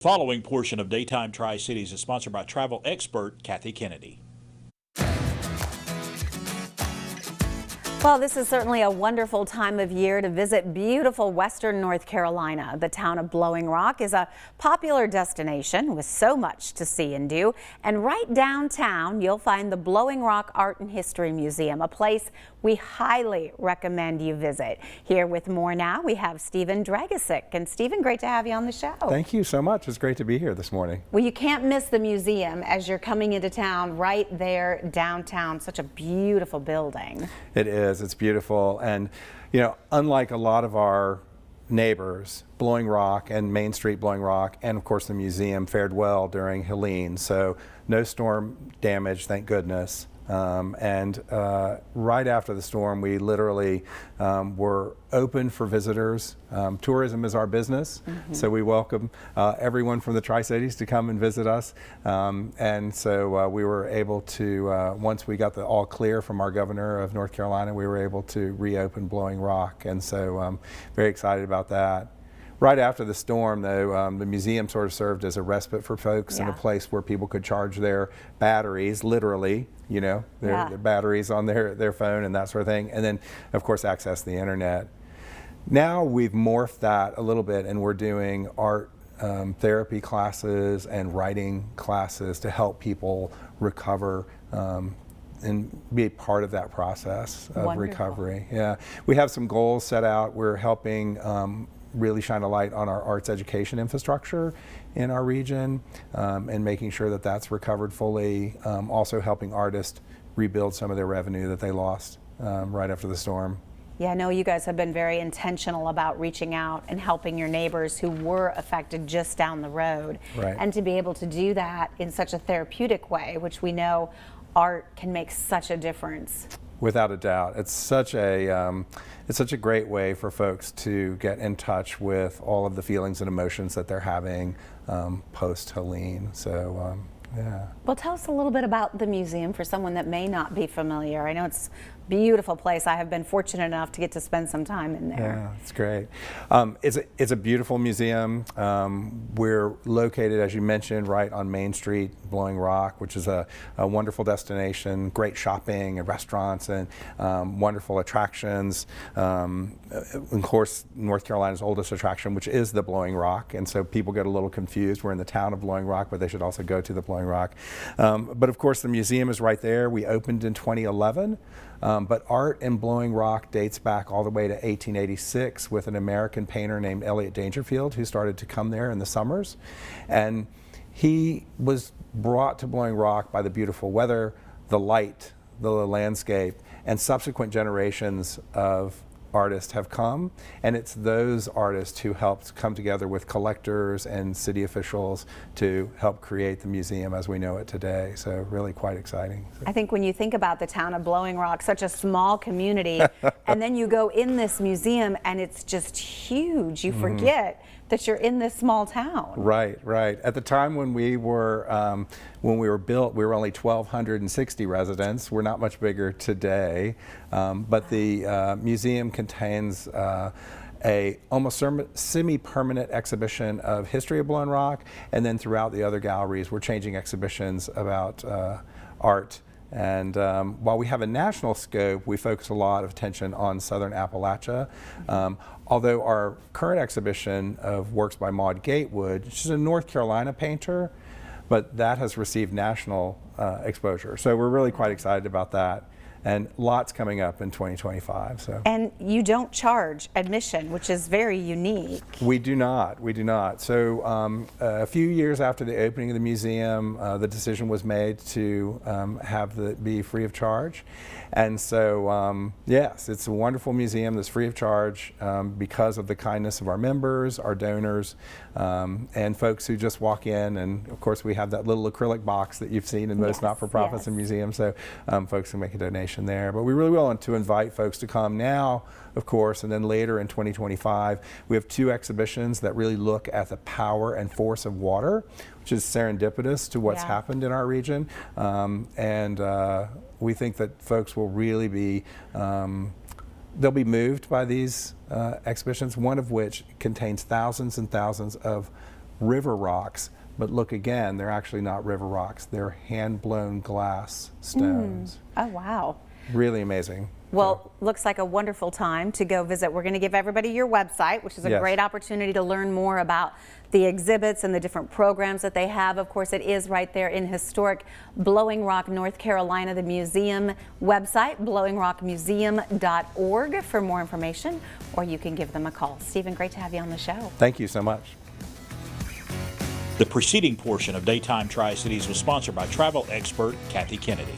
Following portion of Daytime Tri-Cities is sponsored by travel expert Kathy Kennedy. Well, this is certainly a wonderful time of year to visit beautiful western North Carolina. The town of Blowing Rock is a popular destination with so much to see and do. And right downtown, you'll find the Blowing Rock Art and History Museum, a place we highly recommend you visit. Here with more now, we have Stephen Dragosic. And Stephen, great to have you on the show. Thank you so much. It's great to be here this morning. Well, you can't miss the museum as you're coming into town right there downtown. Such a beautiful building. It is. It's beautiful. And, you know, unlike a lot of our neighbors, Blowing Rock and Main Street Blowing Rock, and of course the museum fared well during Helene. So no storm damage, thank goodness. Right after the storm, we literally were open for visitors. Tourism is our business, so we welcome everyone from the Tri-Cities to come and visit us. So we were able to, once we got the all clear from our governor of North Carolina, we were able to reopen Blowing Rock, and so very excited about that. Right after the storm, though, the museum sort of served as a respite for folks and a place where people could charge their batteries, literally, you know, their batteries on their phone and that sort of thing, and then, of course, access the internet. Now we've morphed that a little bit, and we're doing art therapy classes and writing classes to help people recover and be a part of that process of recovery. Yeah, we have some goals set out. We're helping really shine a light on our arts education infrastructure in our region and making sure that that's recovered fully. Also helping artists rebuild some of their revenue that they lost right after the storm. Yeah, I know you guys have been very intentional about reaching out and helping your neighbors who were affected just down the road. Right. And to be able to do that in such a therapeutic way, which we know art can make such a difference. Without a doubt. It's such a great way for folks to get in touch with all of the feelings and emotions that they're having post-Helene. So, yeah. Well, tell us a little bit about the museum for someone that may not be familiar. I know it's a beautiful place. I have been fortunate enough to get to spend some time in there. Yeah, it's great. It's a beautiful museum. We're located, as you mentioned, right on Main Street, Blowing Rock, which is a wonderful destination, great shopping and restaurants and wonderful attractions. Of course, North Carolina's oldest attraction, which is the Blowing Rock, and so people get a little confused. We're in the town of Blowing Rock, but they should also go to the Blowing Rock. But of course, the museum is right there. We opened in 2011. But art in Blowing Rock dates back all the way to 1886 with an American painter named Elliot Dangerfield, who started to come there in the summers. And he was brought to Blowing Rock by the beautiful weather, the light, the landscape, and subsequent generations of artists have come, and it's those artists who helped come together with collectors and city officials to help create the museum as we know it today. So really quite exciting. I think when you think about the town of Blowing Rock, such a small community, and then you go in this museum and it's just huge, you forget that you're in this small town. Right, right. At the time when we were built, we were only 1,260 residents. We're not much bigger today, but the museum contains a almost semi-permanent exhibition of history of Blowing Rock, and then throughout the other galleries, we're changing exhibitions about art. And while we have a national scope, we focus a lot of attention on Southern Appalachia. Although our current exhibition of works by Maud Gatewood, she's a North Carolina painter, but that has received national exposure. So we're really quite excited about that. And lots coming up in 2025. So. And you don't charge admission, which is very unique. We do not. We do not. So a few years after the opening of the museum, the decision was made to have it be free of charge. And so, yes, it's a wonderful museum that's free of charge because of the kindness of our members, our donors, and folks who just walk in. And of course, we have that little acrylic box that you've seen in most not-for-profits and museums, so folks can make a donation there. But we really want to invite folks to come now, of course, and then later in 2025, we have two exhibitions that really look at the power and force of water, which is serendipitous to what's happened in our region. We think that folks will really be, they'll be moved by these exhibitions, one of which contains thousands and thousands of river rocks. But look again, they're actually not river rocks. They're hand-blown glass stones. Oh, wow. Really amazing. Well, looks like a wonderful time to go visit. We're going to give everybody your website, which is a Yes. great opportunity to learn more about the exhibits and the different programs that they have. Of course, it is right there in historic Blowing Rock, North Carolina. The museum website, blowingrockmuseum.org for more information, or you can give them a call. Stephen, great to have you on the show. Thank you so much. The preceding portion of Daytime Tri-Cities was sponsored by travel expert Kathy Kennedy.